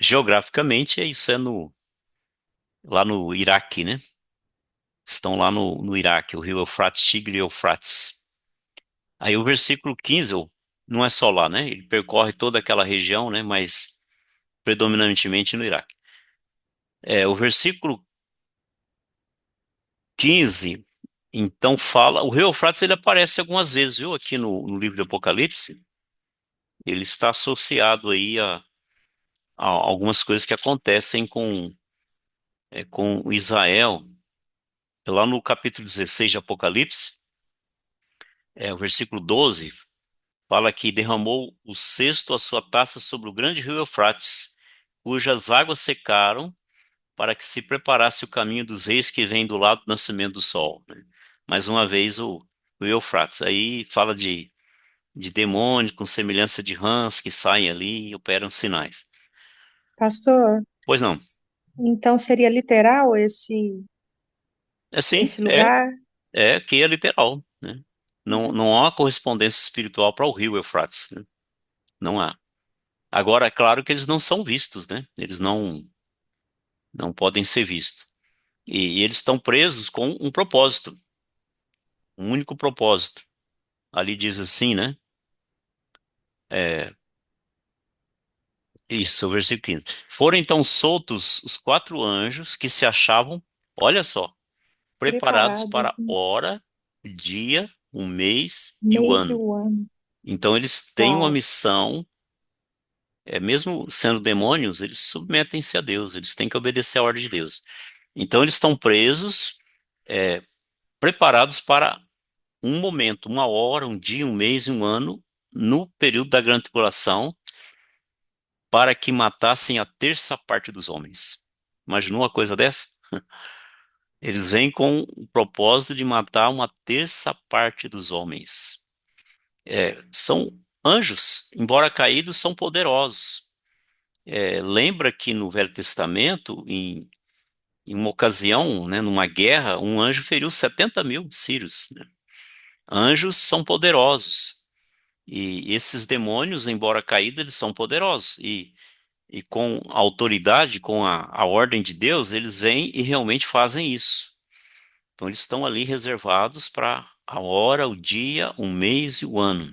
Geograficamente, isso lá no Iraque, né? Estão lá no Iraque, o rio Eufrates, Tigre e Eufrates. Aí o versículo 15, ou não é só lá, né? Ele percorre toda aquela região, né? Mas predominantemente no Iraque. O versículo 15, então fala, o rio Eufrates ele aparece algumas vezes, viu? Aqui no livro de Apocalipse, ele está associado aí a algumas coisas que acontecem com Israel. Lá no capítulo 16 de Apocalipse, o versículo 12, fala que derramou o cesto a sua taça sobre o grande rio Eufrates, cujas águas secaram, para que se preparasse o caminho dos reis que vem do lado do nascimento do sol, né? Mais uma vez o Eufrates. Aí fala de demônios com semelhança de rãs que saem ali e operam sinais. Pastor, Pois não. então seria literal esse Sim, esse lugar? que é literal, né? Não, Uhum. não há uma correspondência espiritual para o rio Eufrates, né? Não há. Agora, é claro que eles não são vistos, né? Eles não podem ser vistos. E eles estão presos com um propósito, um único propósito. Ali diz assim, né? É, isso, o versículo 15. Foram então soltos os quatro anjos que se achavam, olha só, preparados para Preparados, a hora, o dia, o mês e o mês e ano. o ano. Então eles têm uma Uau, missão, mesmo sendo demônios, eles submetem-se a Deus, eles têm que obedecer à ordem de Deus. Então eles estão presos, preparados para um momento, uma hora, um dia, um mês e um ano, no período da grande tribulação, para que matassem a terça parte dos homens. Imaginou uma coisa dessa? Eles vêm com o propósito de matar uma terça parte dos homens. São anjos, embora caídos, são poderosos. Lembra que no Velho Testamento, em uma ocasião, né, numa guerra, um anjo feriu 70 mil sírios, né? Anjos são poderosos. E esses demônios, embora caídos, eles são poderosos. E com a autoridade, com a ordem de Deus, eles vêm e realmente fazem isso. Então, eles estão ali reservados para a hora, o dia, o mês e o ano.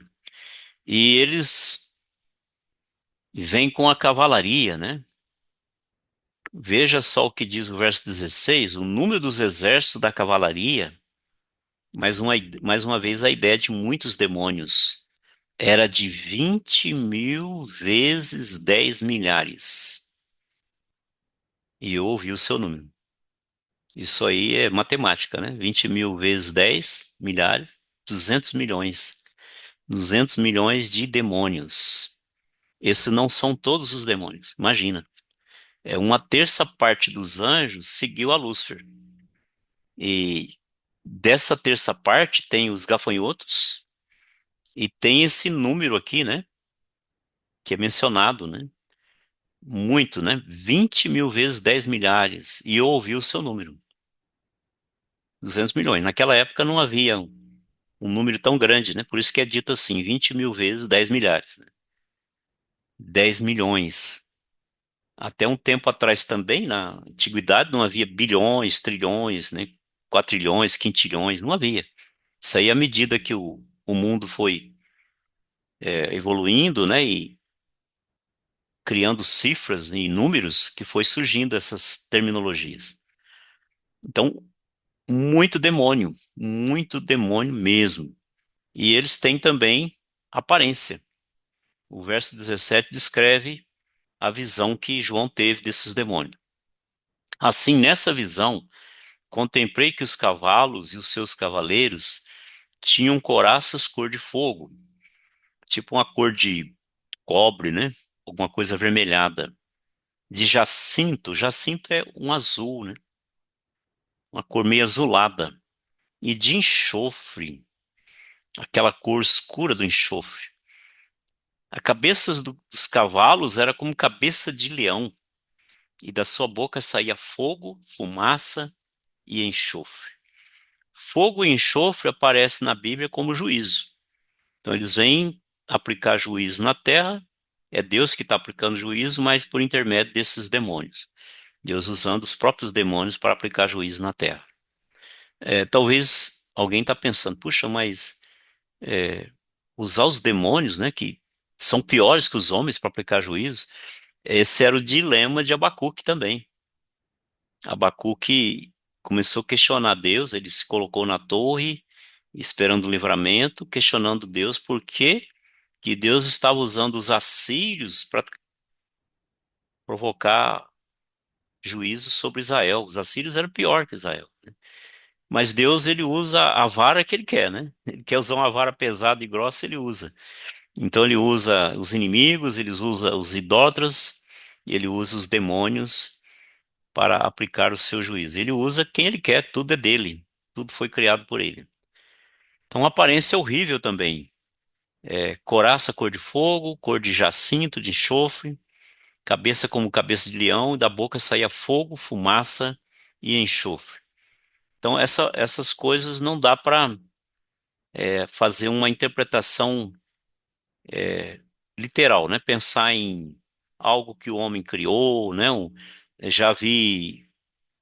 E eles vêm com a cavalaria, né? Veja só o que diz o verso 16: o número dos exércitos da cavalaria, mais uma vez a ideia de muitos demônios, era de 20 mil vezes 10 milhares. E eu ouvi o seu número. Isso aí é matemática, né? 20 mil vezes 10 milhares, 200 milhões. 200 milhões de demônios. Esses não são todos os demônios, imagina. Uma terça parte dos anjos seguiu a Lúcifer. E dessa terça parte tem os gafanhotos e tem esse número aqui, né? Que é mencionado, né? Muito, né? 20 mil vezes 10 milhares. E eu ouvi o seu número. 200 milhões. Naquela época não havia um número tão grande, né? Por isso que é dito assim, 20 mil vezes 10 milhares, né? 10 milhões. Até um tempo atrás também, na antiguidade, não havia bilhões, trilhões, né? Quatrilhões, quintilhões, não havia. Isso aí, à medida que o mundo foi evoluindo, né? E criando cifras e números, que foi surgindo essas terminologias. Então, muito demônio mesmo. E eles têm também aparência. O verso 17 descreve a visão que João teve desses demônios. Assim, nessa visão, contemplei que os cavalos e os seus cavaleiros tinham couraças cor de fogo, tipo uma cor de cobre, né? Alguma coisa avermelhada. De jacinto, jacinto é um azul, né? Uma cor meio azulada. E de enxofre, aquela cor escura do enxofre. A cabeça dos cavalos era como cabeça de leão, e da sua boca saía fogo, fumaça e enxofre. Fogo e enxofre aparecem na Bíblia como juízo. Então eles vêm aplicar juízo na terra, é Deus que está aplicando juízo, mas por intermédio desses demônios. Deus usando os próprios demônios para aplicar juízo na terra. Talvez alguém está pensando, puxa, mas usar os demônios, né, que são piores que os homens para aplicar juízo. Esse era o dilema de Abacuque também. Abacuque começou a questionar Deus, ele se colocou na torre, esperando o livramento, questionando Deus por que Deus estava usando os assírios para provocar juízo sobre Israel. Os assírios eram pior que Israel. Mas Deus, ele usa a vara que ele quer, né? Ele quer usar uma vara pesada e grossa, ele usa. Então ele usa os inimigos, ele usa os idólatras, ele usa os demônios para aplicar o seu juízo. Ele usa quem ele quer, tudo é dele, tudo foi criado por ele. Então a aparência é horrível também. Coraça cor de fogo, cor de jacinto, de enxofre, cabeça como cabeça de leão, e da boca saía fogo, fumaça e enxofre. Então essas coisas não dá para fazer uma interpretação literal, né? Pensar em algo que o homem criou, né? Já vi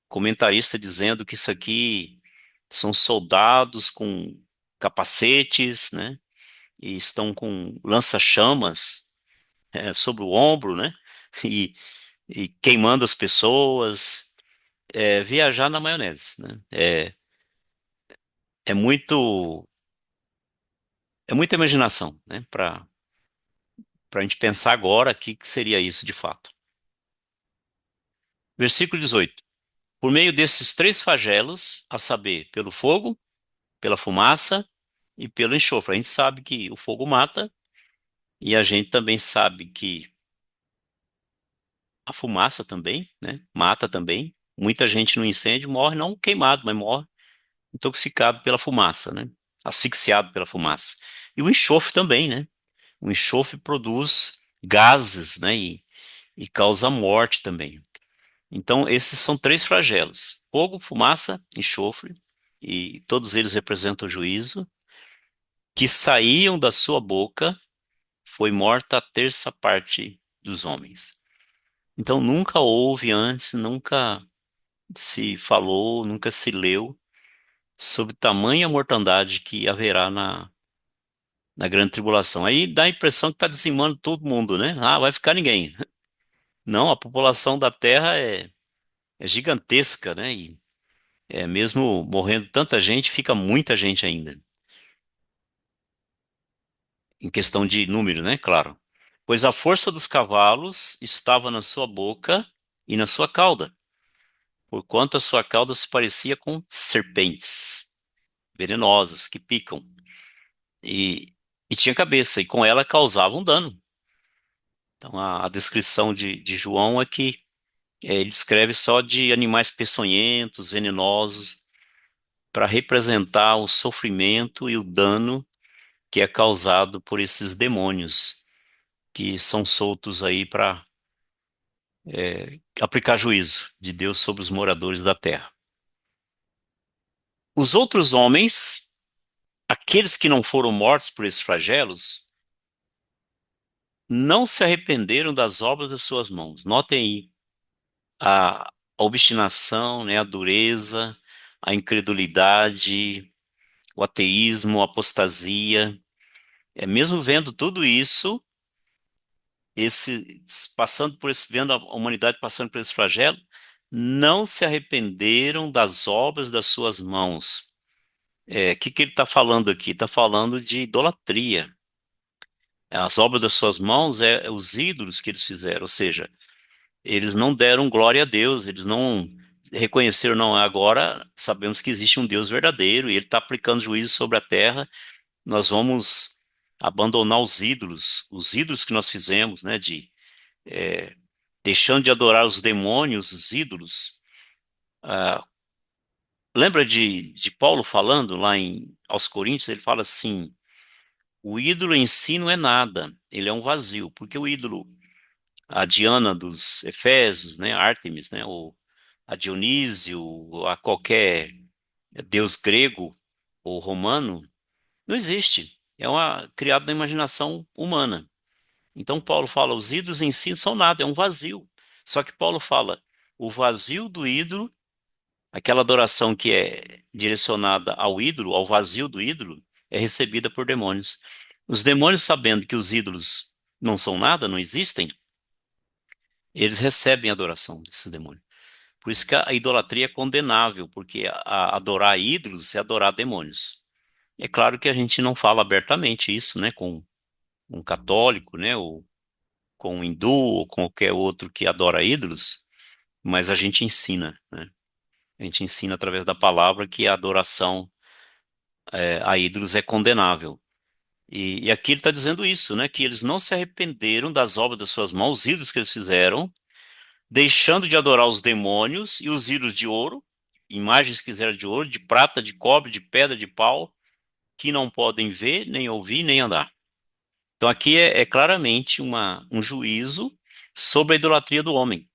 comentarista dizendo que isso aqui são soldados com capacetes, né? E estão com lança-chamas sobre o ombro, né? E, e queimando as pessoas. Viajar na maionese, né? É muito, é muita imaginação, né? Para a gente pensar agora o que seria isso de fato. Versículo 18. Por meio desses três flagelos, a saber, pelo fogo, pela fumaça e pelo enxofre. A gente sabe que o fogo mata e a gente também sabe que a fumaça também, né, mata também. Muita gente no incêndio morre não queimado, mas morre intoxicado pela fumaça, né, asfixiado pela fumaça. E o enxofre também, né? O enxofre produz gases, né, e causa morte também. Então, esses são três flagelos: fogo, fumaça, enxofre, e todos eles representam o juízo, que saíam da sua boca, foi morta a terça parte dos homens. Então, nunca houve antes, nunca se falou, nunca se leu sobre tamanha mortandade que haverá na grande tribulação. Aí dá a impressão que está dizimando todo mundo, né? Ah, vai ficar ninguém. Não, a população da Terra é gigantesca, né? E mesmo morrendo tanta gente, fica muita gente ainda. Em questão de número, né? Claro. Pois a força dos cavalos estava na sua boca e na sua cauda, porquanto a sua cauda se parecia com serpentes venenosas que picam, e, e tinha cabeça, e com ela causava um dano. Então a descrição de João é que ele descreve só de animais peçonhentos, venenosos, para representar o sofrimento e o dano que é causado por esses demônios que são soltos aí para aplicar juízo de Deus sobre os moradores da terra. Os outros homens, aqueles que não foram mortos por esses flagelos, não se arrependeram das obras das suas mãos. Notem aí a obstinação, né, a dureza, a incredulidade, o ateísmo, a apostasia. Mesmo vendo tudo isso, passando por esse, vendo a humanidade passando por esse flagelo, não se arrependeram das obras das suas mãos. Que ele está falando aqui? Está falando de idolatria. As obras das suas mãos é os ídolos que eles fizeram, ou seja, eles não deram glória a Deus, eles não reconheceram, não, agora sabemos que existe um Deus verdadeiro e ele está aplicando juízo sobre a terra, nós vamos abandonar os ídolos que nós fizemos, né, é, deixando de adorar os demônios, os ídolos. Ah, lembra de Paulo falando lá aos Coríntios, ele fala assim, o ídolo em si não é nada, ele é um vazio, porque o ídolo, a Diana dos Efésios, né, Ártemis, né, ou a Dionísio, ou a qualquer deus grego ou romano, não existe. Criado na imaginação humana. Então Paulo fala, os ídolos em si não são nada, é um vazio. Só que Paulo fala, o vazio do ídolo, aquela adoração que é direcionada ao ídolo, ao vazio do ídolo, é recebida por demônios. Os demônios, sabendo que os ídolos não são nada, não existem, eles recebem a adoração desses demônios. Por isso que a idolatria é condenável, porque adorar ídolos é adorar demônios. É claro que a gente não fala abertamente isso, né, com um católico, né, ou com um hindu, ou com qualquer outro que adora ídolos, mas a gente ensina, né? A gente ensina através da palavra que a adoração a ídolos é condenável. E aqui ele está dizendo isso, né, que eles não se arrependeram das obras das suas mãos, os ídolos que eles fizeram, deixando de adorar os demônios e os ídolos de ouro, imagens que fizeram de ouro, de prata, de cobre, de pedra, de pau, que não podem ver, nem ouvir, nem andar. Então aqui é claramente um juízo sobre a idolatria do homem,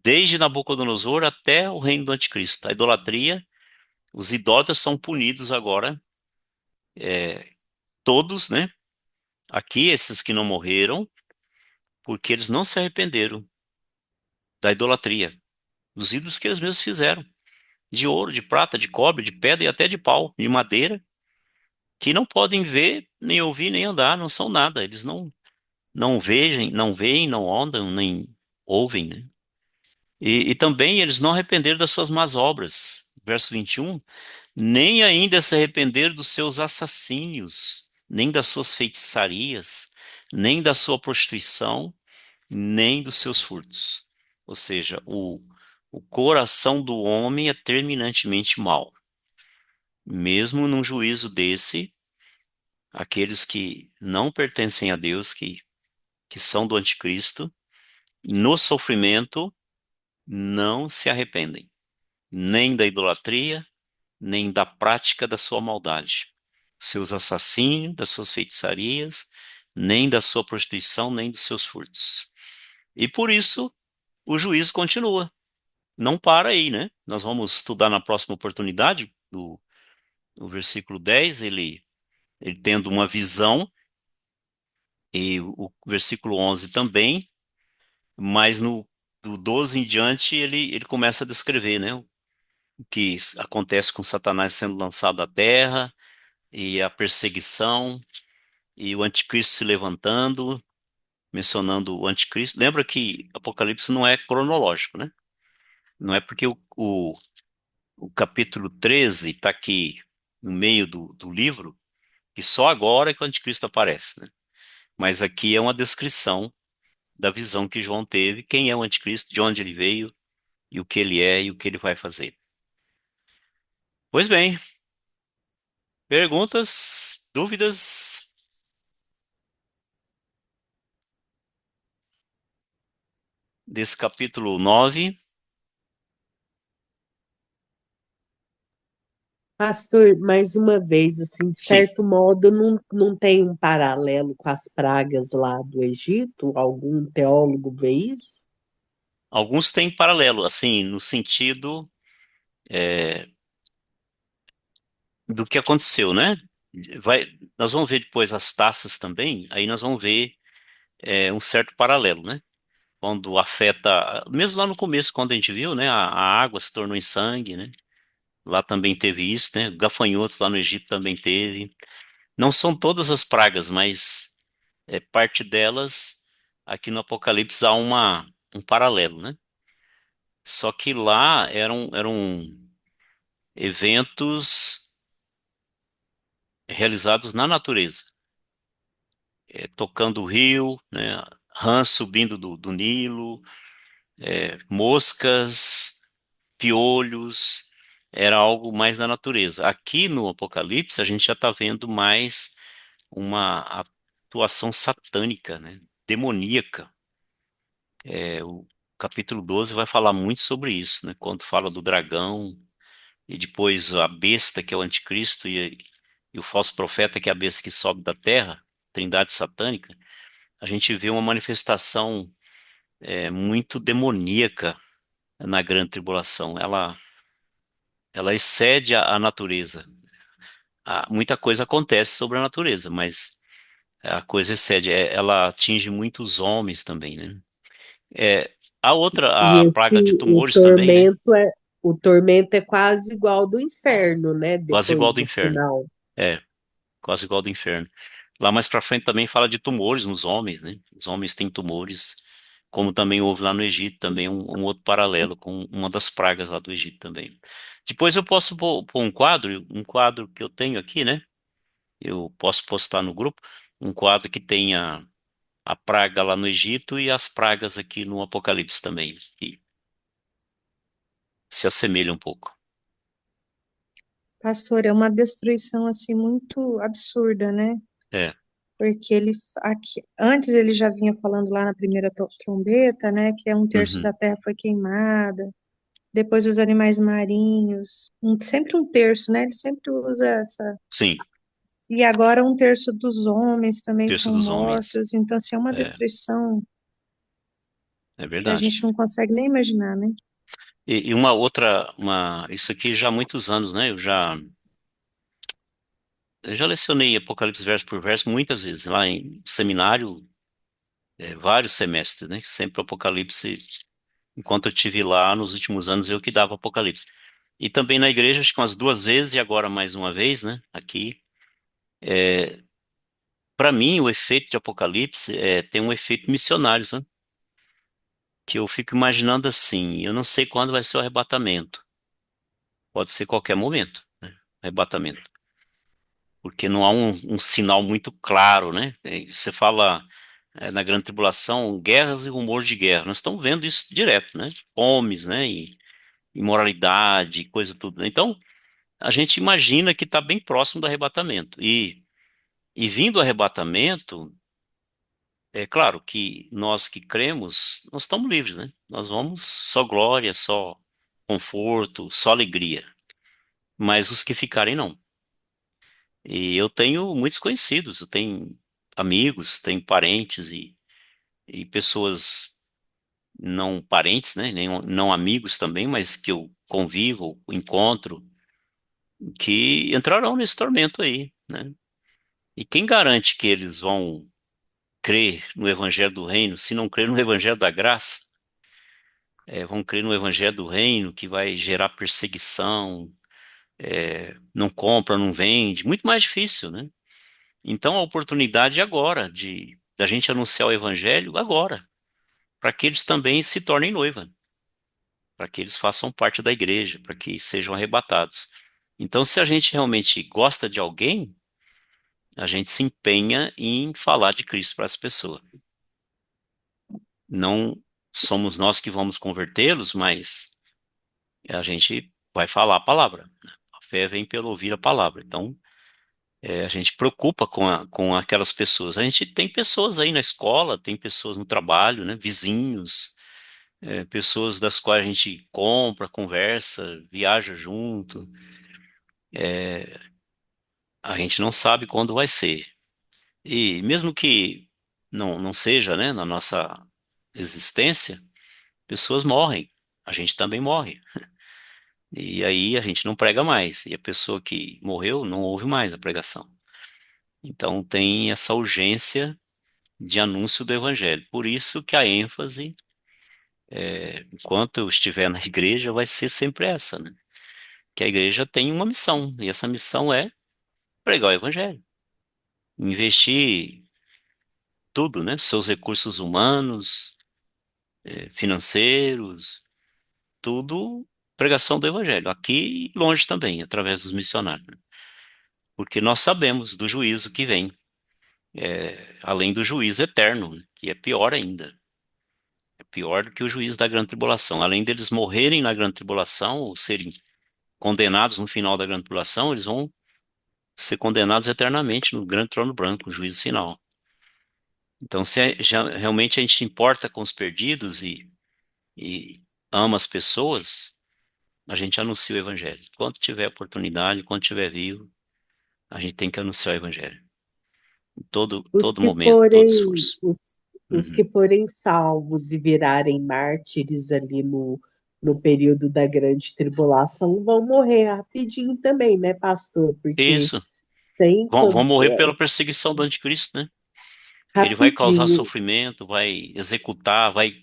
desde Nabucodonosor até o reino do anticristo. A idolatria, os idólatras são punidos agora, todos, né? Aqui, esses que não morreram, porque eles não se arrependeram da idolatria, dos ídolos que eles mesmos fizeram, de ouro, de prata, de cobre, de pedra e até de pau, de madeira, que não podem ver, nem ouvir, nem andar, não são nada. Eles não veem, não andam, nem ouvem, né? E também eles não arrependeram das suas más obras. Verso 21, nem ainda se arrependeram dos seus assassínios, nem das suas feitiçarias, nem da sua prostituição, nem dos seus furtos. Ou seja, o coração do homem é terminantemente mau. Mesmo num juízo desse, aqueles que não pertencem a Deus, que são do anticristo, no sofrimento, não se arrependem, nem da idolatria, nem da prática da sua maldade, seus assassínios, das suas feitiçarias, nem da sua prostituição, nem dos seus furtos. E por isso, o juízo continua. Não para aí, né? Nós vamos estudar na próxima oportunidade, no versículo 10, ele tendo uma visão, e o versículo 11 também, mas do 12 em diante ele começa a descrever, né? O que acontece com Satanás sendo lançado à terra, e a perseguição, e o anticristo se levantando, mencionando o anticristo. Lembra que Apocalipse não é cronológico, né? Não é porque o capítulo 13 está aqui no meio do livro, e só agora é que o anticristo aparece, né? Mas aqui é uma descrição da visão que João teve, quem é o anticristo, de onde ele veio, e o que ele é e o que ele vai fazer. Pois bem, perguntas, dúvidas desse capítulo 9? Pastor, mais uma vez, assim, de Sim, certo modo, não tem um paralelo com as pragas lá do Egito? Algum teólogo vê isso? alguns têm paralelo, assim, no sentido do que aconteceu, né? Vai, nós vamos ver depois as taças também, aí nós vamos ver um certo paralelo, né? Quando afeta, mesmo lá no começo, quando a gente viu, né, a água se tornou em sangue, né? Lá também teve isso, né? Gafanhotos lá no Egito também teve. Não são todas as pragas, mas parte delas, aqui no Apocalipse há um paralelo, né? Só que lá eram eventos realizados na natureza, tocando o rio, né? Rãs subindo do Nilo, moscas, piolhos, era algo mais da natureza. Aqui no Apocalipse, a gente já está vendo mais uma atuação satânica, né? Demoníaca. O capítulo 12 vai falar muito sobre isso, né? Quando fala do dragão, e depois a besta, que é o anticristo, e o falso profeta, que é a besta que sobe da terra, trindade satânica, a gente vê uma manifestação muito demoníaca na grande tribulação. Ela excede a natureza. Muita coisa acontece sobre a natureza, mas a coisa excede. Ela atinge muitos homens também, né? É, a outra, E a esse, praga de tumores também, né? o tormento é quase igual ao do inferno, né? Quase igual Depois ao do do inferno. final. É, quase igual ao do inferno. Lá mais para frente também fala de tumores nos homens, né? Os homens têm tumores, como também houve lá no Egito, também um outro paralelo com uma das pragas lá do Egito também. Depois eu posso pôr um quadro que eu tenho aqui, né? Eu posso postar no grupo, um quadro que tenha a praga lá no Egito e as pragas aqui no Apocalipse também, que se assemelham um pouco. Pastor, é uma destruição assim muito absurda, né? É. Porque antes ele já vinha falando lá na primeira trombeta, né, que um terço Uhum. da terra foi queimada, depois os animais marinhos, sempre um terço, né? Ele sempre usa essa. Sim, E agora um terço dos homens também terço são dos homens. mortos, então assim, é uma É, destruição é que a verdade. gente não consegue nem imaginar, né? E uma outra, isso aqui já há muitos anos, né? Eu já lecionei Apocalipse verso por verso muitas vezes, lá em seminário, vários semestres, né? Sempre Apocalipse, enquanto eu tive lá nos últimos anos, eu que dava Apocalipse. E também na igreja, acho que umas duas vezes, e agora mais uma vez, né? Aqui. Para mim, o efeito de Apocalipse tem um efeito missionário, sabe? Que eu fico imaginando assim, eu não sei quando vai ser o arrebatamento. Pode ser qualquer momento, né? Arrebatamento. Porque não há um sinal muito claro, né? Você fala na grande tribulação, guerras e rumor de guerra. Nós estamos vendo isso direto, né? Fomes, né? E imoralidade, coisa tudo, né? Então, a gente imagina que está bem próximo do arrebatamento. E vindo o arrebatamento, é claro que nós que cremos, nós estamos livres, né? Nós vamos só glória, só conforto, só alegria. Mas os que ficarem, não. E eu tenho muitos conhecidos, eu tenho amigos, tenho parentes e pessoas não parentes, né? Nem, não amigos também, mas que eu convivo, encontro, que entrarão nesse tormento aí, né? E quem garante que eles vão crer no Evangelho do Reino, se não crer no Evangelho da Graça? Vão crer no Evangelho do Reino, que vai gerar perseguição, não compra, não vende, muito mais difícil, né? Então a oportunidade é agora de da gente anunciar o Evangelho agora, para que eles também se tornem noiva, para que eles façam parte da igreja, para que sejam arrebatados. Então, se a gente realmente gosta de alguém, a gente se empenha em falar de Cristo para as pessoas. Não somos nós que vamos convertê-los, mas a gente vai falar a palavra, né? A fé vem pelo ouvir a palavra. Então, a gente preocupa com aquelas pessoas. A gente tem pessoas aí na escola, tem pessoas no trabalho, né? Vizinhos, pessoas das quais a gente compra, conversa, viaja junto. A gente não sabe quando vai ser. E mesmo que não seja, né, na nossa existência, pessoas morrem. A gente também morre. E aí a gente não prega mais. E a pessoa que morreu não ouve mais a pregação. Então tem essa urgência de anúncio do evangelho. Por isso que a ênfase, enquanto eu estiver na igreja, vai ser sempre essa, né? Que a igreja tem uma missão, e essa missão é pregar o evangelho. Investir tudo, né? Seus recursos humanos, financeiros, tudo pregação do evangelho. Aqui e longe também, através dos missionários, né? Porque nós sabemos do juízo que vem, além do juízo eterno, né? Que é pior ainda. É pior do que o juízo da grande tribulação. Além deles morrerem na grande tribulação, ou serem condenados no final da grande tribulação, eles vão ser condenados eternamente no grande trono branco, o juízo final. Então, se realmente a gente importa com os perdidos e ama as pessoas, a gente anuncia o evangelho. Quando tiver oportunidade, quando tiver vivo, a gente tem que anunciar o evangelho. Em Os todo que momento, todo forem, esforço. os Uhum. que forem salvos e virarem mártires ali no período da grande tribulação vão morrer rapidinho também, né, pastor? Porque Isso. tem Vão morrer pela perseguição do anticristo, né? Ele vai causar rapidinho. sofrimento, vai executar, vai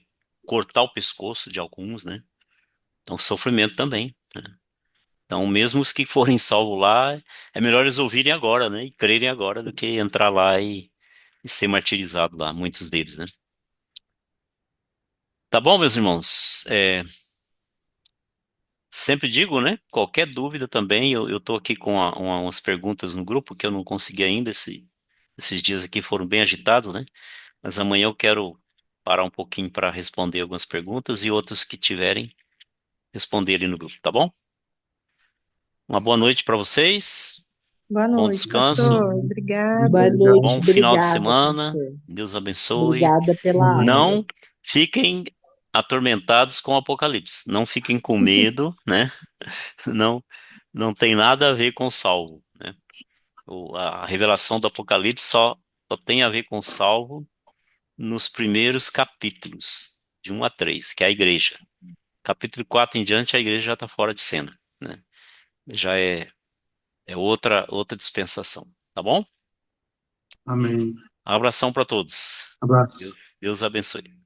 cortar o pescoço de alguns, né? Então, sofrimento também, né? Então, mesmo os que forem salvos lá, é melhor eles ouvirem agora, né? E crerem agora do que entrar lá e ser martirizado lá, muitos deles, né? Tá bom, meus irmãos? Sempre digo, né? Qualquer dúvida também, eu tô aqui com umas perguntas no grupo que eu não consegui ainda, esses dias aqui foram bem agitados, né? Mas amanhã eu quero parar um pouquinho para responder algumas perguntas e outros que tiverem, responder ali no grupo, tá bom? Uma boa noite para vocês, Boa bom noite, descanso, pastor. Boa Obrigada. noite, bom final de obrigada, semana, pastor. Deus abençoe. Obrigada pela aula. Não fiquem atormentados com o Apocalipse, não fiquem com medo, né? Não, não tem nada a ver com o salvo, né? A revelação do Apocalipse só tem a ver com o salvo nos primeiros capítulos, de 1 a 3, que é a igreja. Capítulo 4 em diante, a igreja já está fora de cena, né? Já é outra dispensação, tá bom? Amém. Um abração para todos. Abraço. Deus abençoe.